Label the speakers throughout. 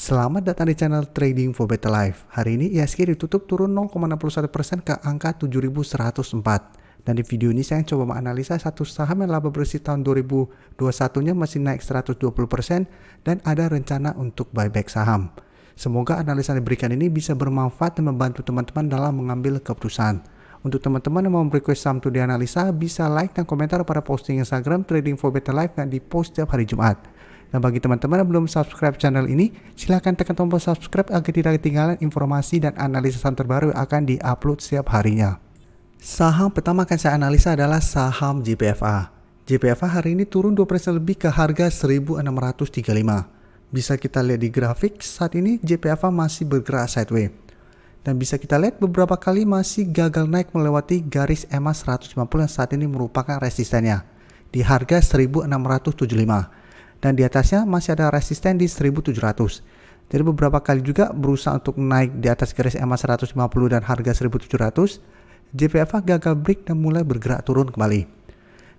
Speaker 1: Selamat datang di channel Trading for Better Life. Hari ini IHSG ditutup turun 0,61% ke angka 7.104. Dan di video ini saya coba menganalisa satu saham yang laba bersih tahun 2021-nya masih naik 120% dan ada rencana untuk buyback saham. Semoga analisa yang diberikan ini bisa bermanfaat dan membantu teman-teman dalam mengambil keputusan. Untuk teman-teman yang mau request saham untuk dianalisa, bisa like dan komentar pada posting Instagram Trading for Better Life yang di-post setiap hari Jumat. Dan bagi teman-teman yang belum subscribe channel ini, silahkan tekan tombol subscribe agar tidak ketinggalan informasi dan analisis saham terbaru yang akan di-upload setiap harinya. Saham pertama akan saya analisa adalah saham JPFA. JPFA hari ini turun 2% lebih ke harga 1.635. Bisa kita lihat di grafik, saat ini JPFA masih bergerak sideways. Dan bisa kita lihat beberapa kali masih gagal naik melewati garis EMA 150 yang saat ini merupakan resistennya di harga 1.675. Dan di atasnya masih ada resisten di 1.700. Jadi beberapa kali juga berusaha untuk naik di atas garis EMA 150 dan harga 1.700. JPFA gagal break dan mulai bergerak turun kembali.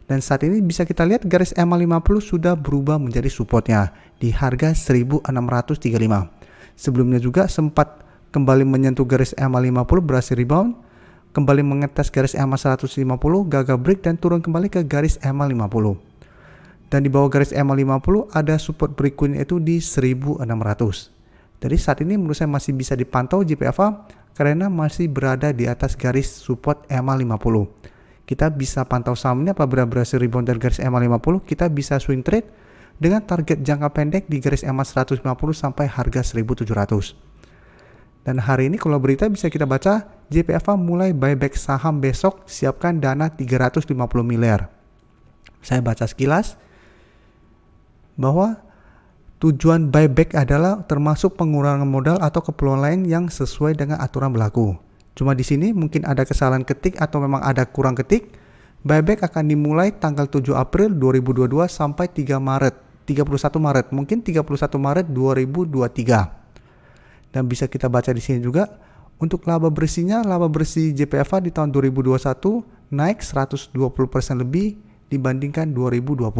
Speaker 1: Dan saat ini bisa kita lihat garis EMA 50 sudah berubah menjadi supportnya di harga 1.635. Sebelumnya juga sempat kembali menyentuh garis EMA 50 berhasil rebound. Kembali mengetes garis EMA 150 gagal break dan turun kembali ke garis EMA 50. Dan di bawah garis EMA 50 ada support berikutnya itu di 1.600. Jadi saat ini menurut saya masih bisa dipantau JPFA karena masih berada di atas garis support EMA 50. Kita bisa pantau sahamnya apabila berhasil rebound dari garis EMA 50, kita bisa swing trade dengan target jangka pendek di garis EMA 150 sampai harga 1.700. Dan hari ini kalau berita bisa kita baca JPFA mulai buyback saham besok, siapkan dana 350 miliar. Saya baca sekilas bahwa tujuan buyback adalah termasuk pengurangan modal atau keperluan lain yang sesuai dengan aturan berlaku. Cuma di sini mungkin ada kesalahan ketik atau memang ada kurang ketik. Buyback akan dimulai tanggal 7 April 2022 sampai 31 Maret, mungkin 31 Maret 2023. Dan bisa kita baca di sini juga untuk laba bersihnya, laba bersih JPFA di tahun 2021 naik 120% lebih dibandingkan 2020.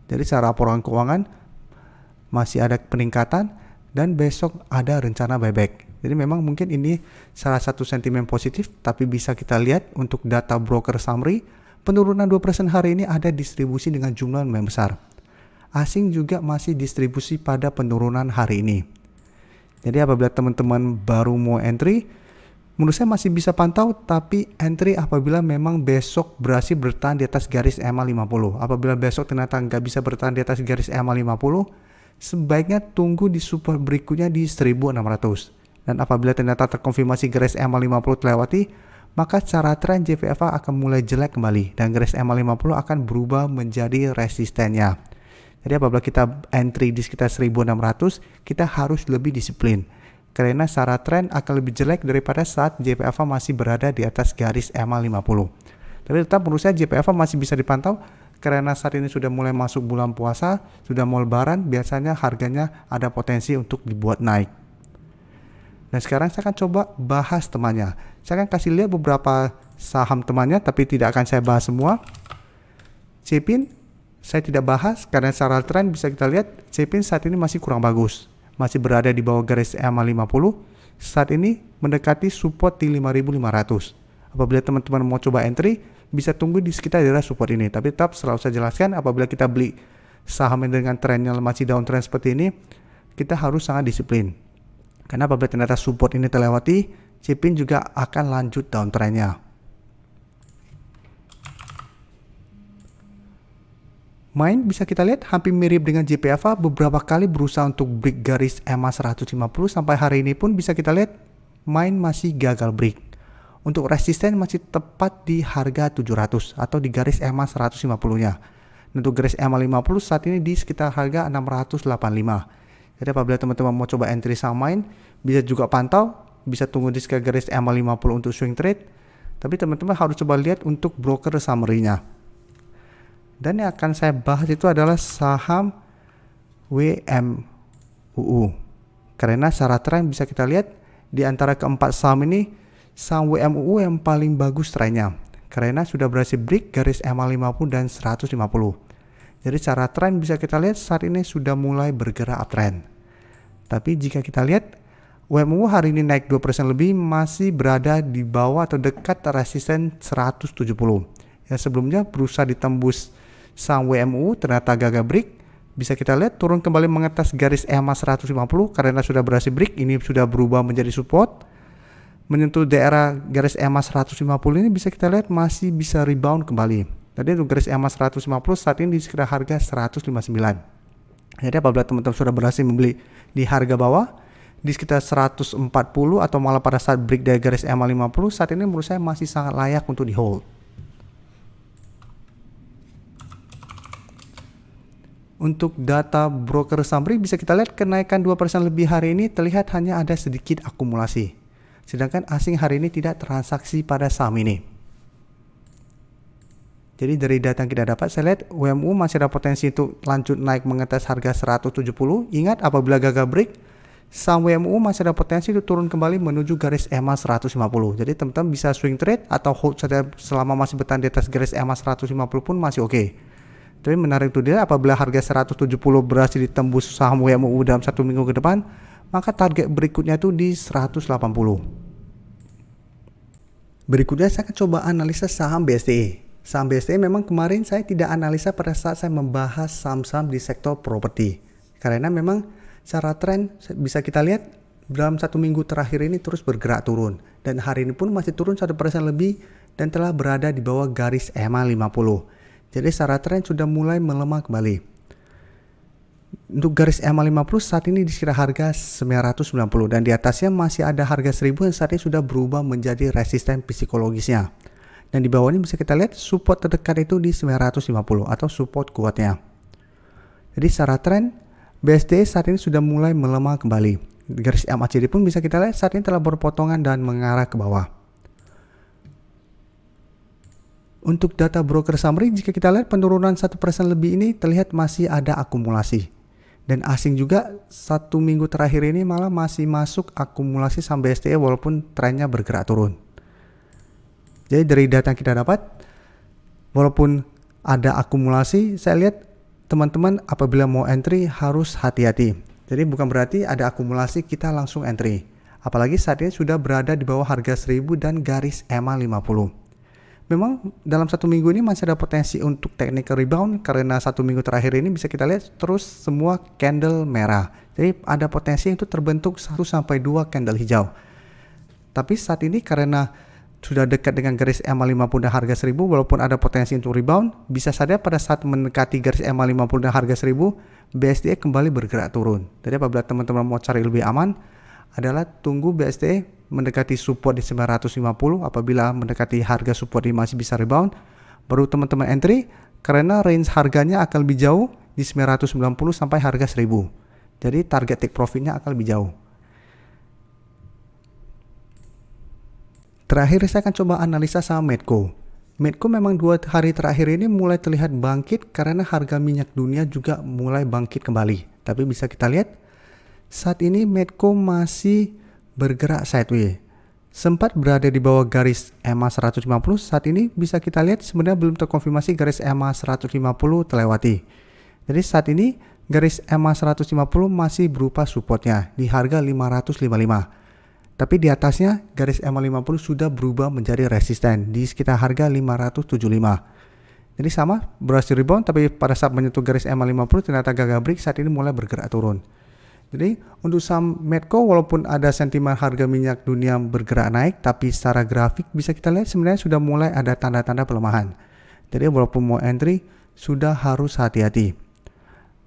Speaker 1: Jadi secara laporan keuangan masih ada peningkatan dan besok ada rencana buyback. Jadi memang mungkin ini salah satu sentimen positif, tapi bisa kita lihat untuk data broker summary, penurunan 2% hari ini ada distribusi dengan jumlah yang besar. Asing juga masih distribusi pada penurunan hari ini. Jadi apabila teman-teman baru mau entry, menurut saya masih bisa pantau, tapi entry apabila memang besok berhasil bertahan di atas garis EMA 50. Apabila besok ternyata nggak bisa bertahan di atas garis EMA 50, sebaiknya tunggu di support berikutnya di 1.600. Dan apabila ternyata terkonfirmasi garis EMA 50 terlewati, maka cara tren JPFA akan mulai jelek kembali dan garis EMA 50 akan berubah menjadi resistennya. Jadi apabila kita entry di sekitar 1.600, kita harus lebih disiplin. Karena secara tren akan lebih jelek daripada saat JPFA masih berada di atas garis EMA 50. Tapi tetap menurut saya JPFA masih bisa dipantau karena saat ini sudah mulai masuk bulan puasa, sudah mau lebaran, biasanya harganya ada potensi untuk dibuat naik. Dan sekarang saya akan coba bahas temannya. Saya akan kasih lihat beberapa saham temannya, tapi tidak akan saya bahas semua. Cepin saya tidak bahas karena secara tren bisa kita lihat Cepin saat ini masih kurang bagus. Masih berada di bawah garis EMA 50, saat ini mendekati support di 5.500. Apabila teman-teman mau coba entry, bisa tunggu di sekitar daerah support ini. Tapi tetap selalu saya jelaskan, apabila kita beli saham dengan trennya masih downtrend seperti ini, kita harus sangat disiplin. Karena apabila ternyata support ini terlewati, Cepin juga akan lanjut downtrendnya. Main bisa kita lihat hampir mirip dengan JPFA, beberapa kali berusaha untuk break garis EMA 150 sampai hari ini pun bisa kita lihat main masih gagal break. Untuk resisten masih tepat di harga 700 atau di garis EMA 150-nya. Untuk garis EMA 50 saat ini di sekitar harga 685. Jadi apabila teman-teman mau coba entry saham main, bisa juga pantau, bisa tunggu di sekitar garis EMA 50 untuk swing trade. Tapi teman-teman harus coba lihat untuk broker summary-nya. Dan yang akan saya bahas itu adalah saham WMUU. Karena secara tren bisa kita lihat di antara keempat saham ini, saham WMUU yang paling bagus trennya. Karena sudah berhasil break garis EMA 50 dan 150. Jadi secara tren bisa kita lihat saat ini sudah mulai bergerak uptrend. Tapi jika kita lihat WMU hari ini naik 2% lebih, masih berada di bawah atau dekat resisten 170. Yang sebelumnya berusaha ditembus saham WMU, ternyata gagal break. Bisa kita lihat turun kembali mengetas garis EMA 150 karena sudah berhasil break. Ini sudah berubah menjadi support. Menyentuh daerah garis EMA 150 ini bisa kita lihat masih bisa rebound kembali. Tadi untuk garis EMA 150 saat ini di sekitar harga 159. Jadi apabila teman-teman sudah berhasil membeli di harga bawah di sekitar 140 atau malah pada saat break dari garis EMA 50, saat ini menurut saya masih sangat layak untuk di hold. Untuk data broker summary bisa kita lihat kenaikan 2% lebih hari ini terlihat hanya ada sedikit akumulasi. Sedangkan asing hari ini tidak transaksi pada saham ini. Jadi dari data yang kita dapat, saya lihat WMU masih ada potensi untuk lanjut naik mengetes harga 170. Ingat apabila gagal break, saham WMU masih ada potensi untuk turun kembali menuju garis EMA 150. Jadi teman-teman bisa swing trade atau hold saja selama masih bertahan di atas garis EMA 150 pun masih oke. Tapi menarik itu dia apabila harga 170 berhasil ditembus saham WMU dalam 1 minggu ke depan, maka target berikutnya itu di 180. Berikutnya saya akan coba analisa saham BSTE. Saham BSTE memang kemarin saya tidak analisa pada saat saya membahas saham-saham di sektor properti. Karena memang secara tren bisa kita lihat dalam 1 minggu terakhir ini terus bergerak turun. Dan hari ini pun masih turun 1% lebih dan telah berada di bawah garis EMA 50. Jadi secara tren sudah mulai melemah kembali. Untuk garis EMA 50 saat ini di sekitar harga 990 dan di atasnya masih ada harga 1000 yang saat ini sudah berubah menjadi resisten psikologisnya. Dan di bawah ini bisa kita lihat support terdekat itu di 950 atau support kuatnya. Jadi secara tren BSTE saat ini sudah mulai melemah kembali. Garis MACD pun bisa kita lihat saat ini telah berpotongan dan mengarah ke bawah. Untuk data broker summary, jika kita lihat penurunan 1% lebih ini terlihat masih ada akumulasi. Dan asing juga 1 minggu terakhir ini malah masih masuk akumulasi saham BSTE walaupun trennya bergerak turun. Jadi dari data yang kita dapat, walaupun ada akumulasi, saya lihat teman-teman apabila mau entry harus hati-hati. Jadi bukan berarti ada akumulasi kita langsung entry. Apalagi saat ini sudah berada di bawah harga 1000 dan garis EMA 50. Memang dalam 1 minggu ini masih ada potensi untuk technical rebound karena 1 minggu terakhir ini bisa kita lihat terus semua candle merah. Jadi ada potensi untuk terbentuk 1-2 candle hijau. Tapi saat ini karena sudah dekat dengan garis EMA 50 dan harga 1000, walaupun ada potensi untuk rebound, bisa saja pada saat mendekati garis EMA 50 dan harga 1000, BSTE kembali bergerak turun. Jadi apabila teman-teman mau cari lebih aman, adalah tunggu BSTE mendekati support di 950, apabila mendekati harga support ini masih bisa rebound, baru teman-teman entry, karena range harganya akan lebih jauh di 990 sampai harga 1000. Jadi target take profitnya akan lebih jauh. Terakhir saya akan coba analisa saham Medco. Medco memang 2 hari terakhir ini mulai terlihat bangkit karena harga minyak dunia juga mulai bangkit kembali. Tapi bisa kita lihat saat ini Medco masih bergerak sideways. Sempat berada di bawah garis EMA 150, saat ini bisa kita lihat sebenarnya belum terkonfirmasi garis EMA 150 terlewati. Jadi saat ini garis EMA 150 masih berupa supportnya di harga 555. Tapi di atasnya garis EMA 50 sudah berubah menjadi resisten di sekitar harga 575. Jadi sama berhasil rebound, tapi pada saat menyentuh garis EMA 50 ternyata gagal break, saat ini mulai bergerak turun. Jadi untuk saham Medco walaupun ada sentimen harga minyak dunia bergerak naik, tapi secara grafik bisa kita lihat sebenarnya sudah mulai ada tanda-tanda pelemahan. Jadi walaupun mau entry sudah harus hati-hati.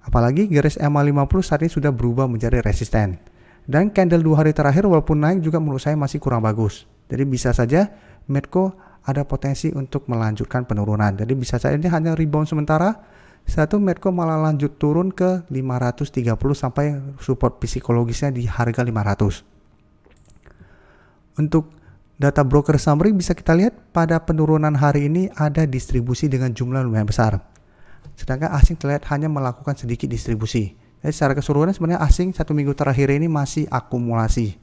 Speaker 1: Apalagi garis EMA 50 saat ini sudah berubah menjadi resisten. Dan candle 2 hari terakhir walaupun naik juga menurut saya masih kurang bagus. Jadi bisa saja Medco ada potensi untuk melanjutkan penurunan. Jadi bisa saja ini hanya rebound sementara. Satu Medco malah lanjut turun ke 530 sampai support psikologisnya di harga 500. Untuk data broker summary bisa kita lihat pada penurunan hari ini ada distribusi dengan jumlah lumayan besar. Sedangkan asing terlihat hanya melakukan sedikit distribusi. Jadi secara keseluruhan sebenarnya asing 1 minggu terakhir ini masih akumulasi.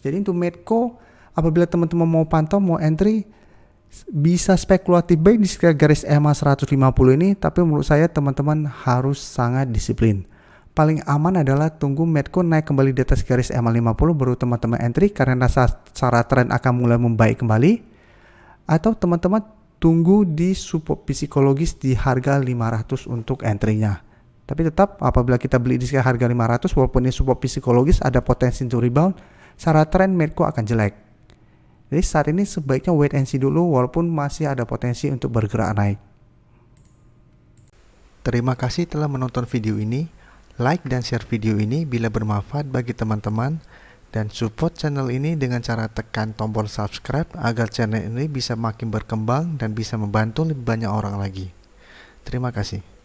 Speaker 1: Jadi untuk Medco apabila teman-teman mau pantau, mau entry, bisa spekulatif buy di sekitar garis EMA 150 ini, tapi menurut saya teman-teman harus sangat disiplin. paling aman adalah tunggu Medco naik kembali di atas garis MA50 baru teman-teman entry karena secara tren akan mulai membaik kembali. Atau teman-teman tunggu di support psikologis di harga 500 untuk entry-nya. Tapi tetap apabila kita beli di harga 500 walaupun ini support psikologis ada potensi untuk rebound, secara tren Medco akan jelek. Jadi saat ini sebaiknya wait and see dulu walaupun masih ada potensi untuk bergerak naik. Terima kasih telah menonton video ini. Like dan share video ini bila bermanfaat bagi teman-teman, dan support channel ini dengan cara tekan tombol subscribe agar channel ini bisa makin berkembang dan bisa membantu lebih banyak orang lagi. Terima kasih.